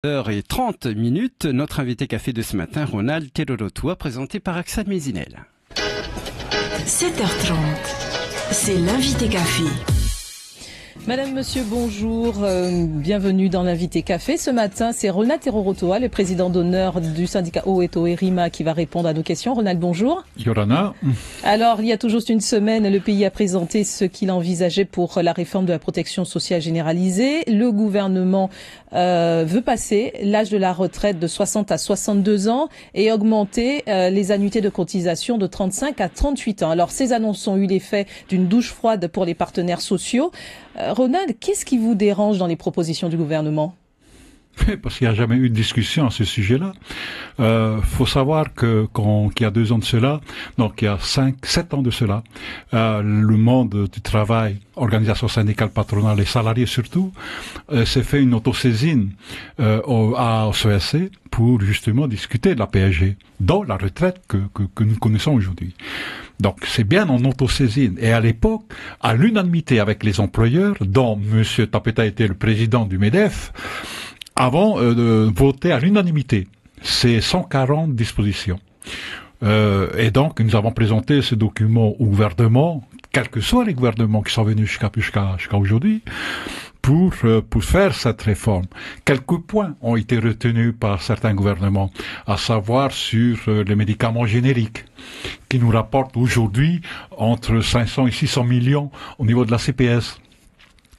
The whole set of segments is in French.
7h30, notre invité café de ce matin, Ronald Terorotua, présenté par Axel Mézinel. 7h30, c'est l'invité café. Madame, monsieur, bonjour. Bienvenue dans l'invité café. Ce matin, c'est Ronald Terorotua, le président d'honneur du syndicat Oeto et RIMA, qui va répondre à nos questions. Ronald, bonjour. Yorana. Alors, il y a tout juste une semaine, le pays a présenté ce qu'il envisageait pour la réforme de la protection sociale généralisée. Le gouvernement veut passer l'âge de la retraite de 60 à 62 ans et augmenter les annuités de cotisation de 35 à 38 ans. Alors, ces annonces ont eu l'effet d'une douche froide pour les partenaires sociaux. Ronald, qu'est-ce qui vous dérange dans les propositions du gouvernement ? Parce qu'il n'y a jamais eu de discussion à ce sujet-là. Faut savoir qu'il y a 2 ans de cela, donc il y a 7 ans de cela, le monde du travail, organisation syndicale, patronale et salariés surtout, s'est fait une autosaisine au CSC pour justement discuter de la PSG, dont la retraite que nous connaissons aujourd'hui. Donc c'est bien en autosaisine. Et à l'époque, à l'unanimité avec les employeurs, dont M. Tapeta était le président du MEDEF, avant de voter à l'unanimité ces 140 dispositions. Et donc, nous avons présenté ce document au gouvernement, quels que soient les gouvernements qui sont venus jusqu'à aujourd'hui, pour faire cette réforme. Quelques points ont été retenus par certains gouvernements, à savoir sur les médicaments génériques, qui nous rapportent aujourd'hui entre 500 et 600 millions au niveau de la CPS.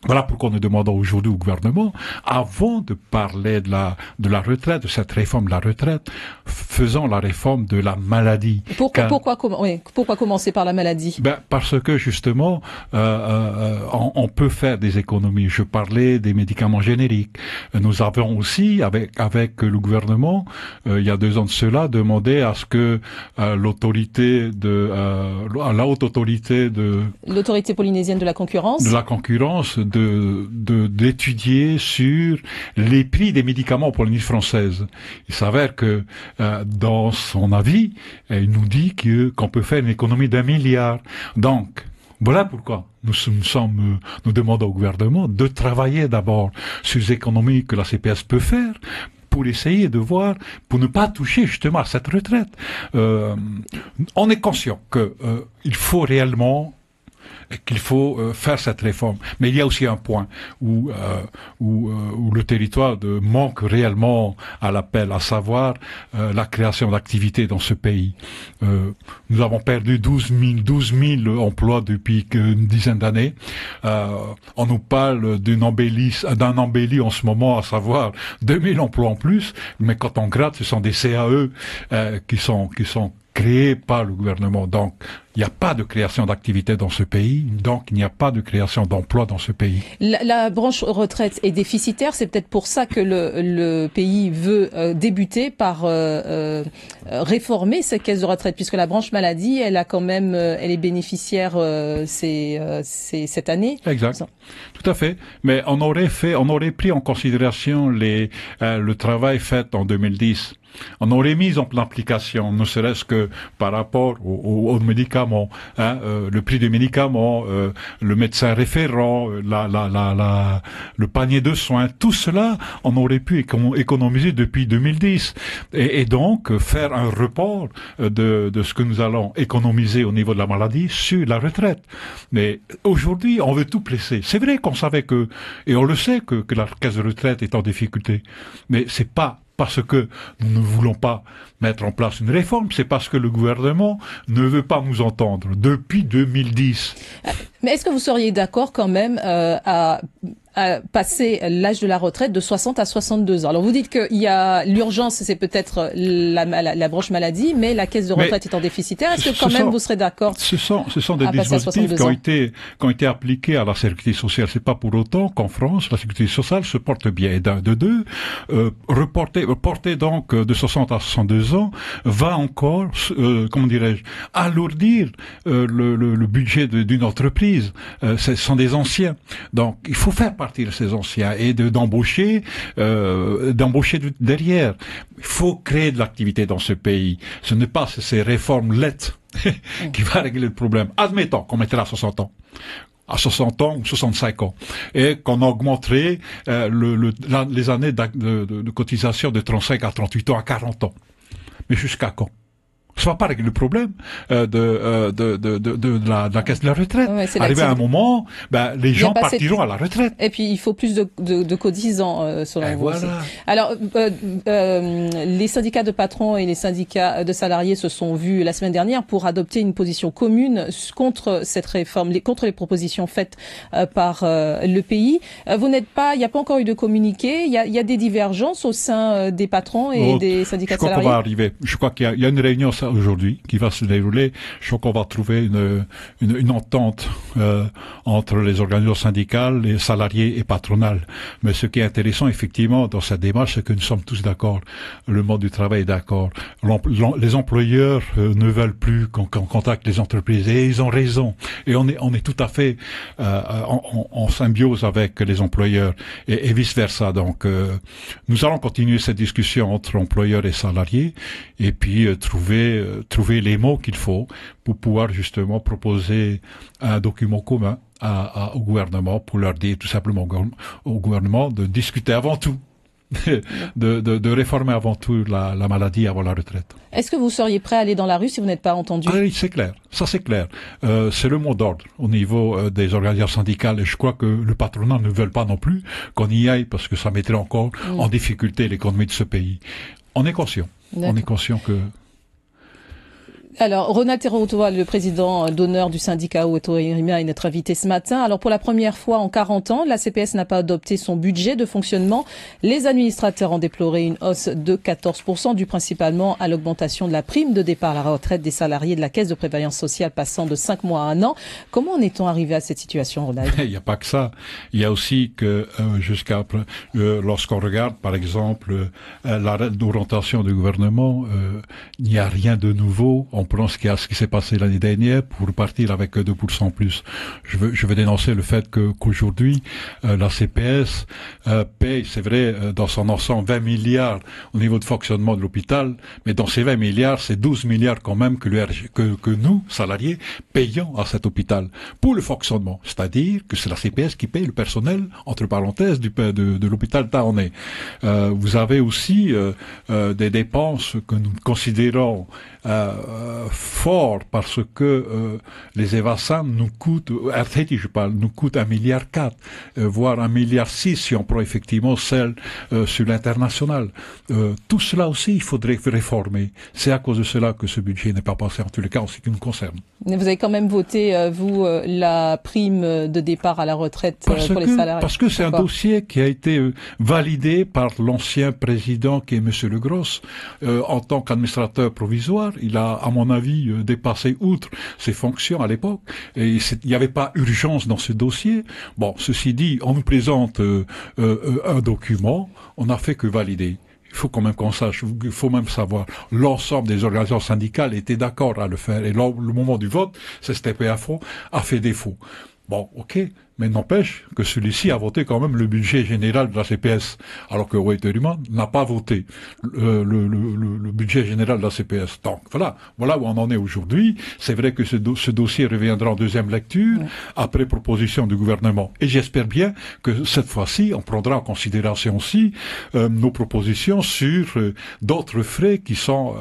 Voilà pourquoi nous demandons aujourd'hui au gouvernement, avant de parler de la retraite, de cette réforme de la retraite, faisons la réforme de la maladie. Pourquoi commencer par la maladie ? Parce que justement, on peut faire des économies. Je parlais des médicaments génériques. Nous avons aussi, avec le gouvernement, il y a 2 ans de cela, demandé à ce que la haute autorité l'autorité polynésienne de la concurrence, d'étudier sur les prix des médicaments en Polynésie française. Il s'avère que dans son avis, il nous dit qu'on peut faire une économie d'1 milliard. Donc, voilà pourquoi nous demandons au gouvernement de travailler d'abord sur les économies que la CPS peut faire, pour essayer de voir, pour ne pas toucher justement à cette retraite. On est conscient qu'il faut réellement faire cette réforme. Mais il y a aussi un point où le territoire manque réellement à l'appel, à savoir la création d'activités dans ce pays. Nous avons perdu 12 000 emplois depuis une dizaine d'années. On nous parle d'un embelli en ce moment, à savoir 2 000 emplois en plus, mais quand on gratte, ce sont des CAE qui sont créés par le gouvernement. Donc, il n'y a pas de création d'activité dans ce pays, donc il n'y a pas de création d'emplois dans ce pays. La branche retraite est déficitaire, c'est peut-être pour ça que le pays veut débuter par réformer cette caisse de retraite, puisque la branche maladie, elle est bénéficiaire cette année. Exact. Tout à fait. Mais on aurait pris en considération le travail fait en 2010. On aurait mis en application, ne serait-ce que par rapport aux médicaments, le prix des médicaments, le médecin référent, le panier de soins, tout cela, on aurait pu économiser depuis 2010. Et donc, faire un report de ce que nous allons économiser au niveau de la maladie sur la retraite. Mais aujourd'hui, on veut tout placer. C'est vrai qu'on savait et on le sait que la caisse de retraite est en difficulté. Mais c'est pas parce que nous ne voulons pas mettre en place une réforme, c'est parce que le gouvernement ne veut pas nous entendre depuis 2010. Mais est-ce que vous seriez d'accord quand même à passer l'âge de la retraite de 60 à 62 ans? Alors vous dites qu'il y a l'urgence, c'est peut-être la branche maladie, mais la caisse de retraite étant déficitaire, est-ce que quand même vous serez d'accord? Ce sont des dispositifs qui ont été appliqués à la sécurité sociale. C'est pas pour autant qu'en France, la sécurité sociale se porte bien. Et de deux, porter donc de 60 à 62 ans va encore, alourdir le budget d'une entreprise. Ce sont des anciens. Donc il faut faire partir ces anciens et d'embaucher derrière. Il faut créer de l'activité dans ce pays. Ce n'est pas ces réformes laides qui va régler le problème. Admettons qu'on mettra 60 ans. à 60 ans ou 65 ans, et qu'on augmenterait les années de cotisation de 35 à 38 ans à 40 ans. Mais jusqu'à quand? Ça va pas régler le problème de la caisse de la retraite. Ouais, arrivé à un moment, les gens partiront à la retraite. Et puis il faut plus de cotisants selon vous. Voilà. Alors les syndicats de patrons et les syndicats de salariés se sont vus la semaine dernière pour adopter une position commune contre cette réforme, contre les propositions faites par le pays. Vous n'êtes pas, il n'y a pas encore eu de communiqué. Il y a des divergences au sein des patrons et des syndicats de salariés. Je crois qu'on va arriver. Je crois qu'il y a une réunion aujourd'hui qui va se dérouler. Je crois qu'on va trouver une entente entre les organisations syndicales, les salariés et patronales. Mais ce qui est intéressant effectivement dans cette démarche, c'est que nous sommes tous d'accord. Le monde du travail est d'accord. Les employeurs ne veulent plus qu'on contacte les entreprises et ils ont raison. Et on est tout à fait en symbiose avec les employeurs et vice versa. Donc nous allons continuer cette discussion entre employeurs et salariés et puis trouver les mots qu'il faut pour pouvoir justement proposer un document commun au gouvernement pour leur dire tout simplement au gouvernement de discuter avant tout, de réformer avant tout la maladie avant la retraite. Est-ce que vous seriez prêt à aller dans la rue si vous n'êtes pas entendu? Ah oui, c'est clair. Ça, c'est clair. C'est le mot d'ordre au niveau des organisations syndicales et je crois que le patronat ne veut pas non plus qu'on y aille parce que ça mettrait encore en difficulté l'économie de ce pays. On est conscient. On est conscient que... Alors, Ronald Terro-Otoa, le président d'honneur du syndicat Oeto-Erimia, est notre invité ce matin. Alors, pour la première fois en 40 ans, la CPS n'a pas adopté son budget de fonctionnement. Les administrateurs ont déploré une hausse de 14%, due principalement à l'augmentation de la prime de départ à la retraite des salariés de la Caisse de prévoyance sociale passant de 5 mois à 1 an. Comment en est-on arrivé à cette situation, Ronald? Il n'y a pas que ça. Il y a aussi que lorsqu'on regarde, par exemple, l'orientation du gouvernement, il n'y a rien de nouveau. On prend ce qui s'est passé l'année dernière pour repartir avec 2% plus. Je veux dénoncer le fait qu'aujourd'hui, la CPS paye, c'est vrai, dans son ensemble 20 milliards au niveau de fonctionnement de l'hôpital, mais dans ces 20 milliards, c'est 12 milliards quand même que nous, salariés, payons à cet hôpital pour le fonctionnement. C'est-à-dire que c'est la CPS qui paye le personnel, entre parenthèses, de l'hôpital Taonais. Vous avez aussi des dépenses que nous considérons fort parce que les EVASAM nous coûtent, RTT je parle, nous coûtent 1,4 milliard, voire 1,6 milliard si on prend effectivement celle sur l'international. Tout cela aussi, il faudrait réformer. C'est à cause de cela que ce budget n'est pas passé en tous les cas en ce qui nous concerne. Vous avez quand même voté, vous, la prime de départ à la retraite pour les salariés. Parce que c'est un dossier qui a été validé par l'ancien président qui est M. Legros en tant qu'administrateur provisoire. Il a, à mon avis, dépassé outre ses fonctions à l'époque. Et il n'y avait pas urgence dans ce dossier. Bon, ceci dit, on nous présente un document, on n'a fait que valider. Il faut quand même qu'on sache, il faut même savoir, l'ensemble des organisations syndicales étaient d'accord à le faire. Et là, le moment du vote, CSTPFO a fait défaut. Bon, ok, mais n'empêche que celui-ci a voté quand même le budget général de la CPS, alors que Oeto-Erimia n'a pas voté le budget général de la CPS. Donc voilà où on en est aujourd'hui. C'est vrai que ce dossier reviendra en deuxième lecture, après proposition du gouvernement. Et j'espère bien que cette fois-ci, on prendra en considération aussi nos propositions sur d'autres frais qui sont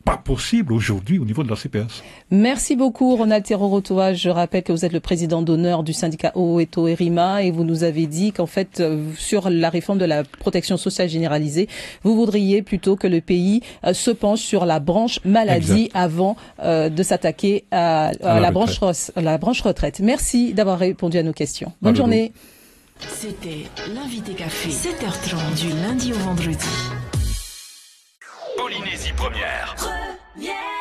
pas possible aujourd'hui au niveau de la CPS. Merci beaucoup Ronald Terro-Otoa. Je rappelle que vous êtes le président d'honneur du syndicat Oeto-Erimia et vous nous avez dit qu'en fait sur la réforme de la protection sociale généralisée, vous voudriez plutôt que le pays se penche sur la branche maladie avant de s'attaquer à la branche retraite. Merci d'avoir répondu à nos questions. Bonne journée. C'était l'invité café, 7h30 du lundi au vendredi. Polynésie première. Première.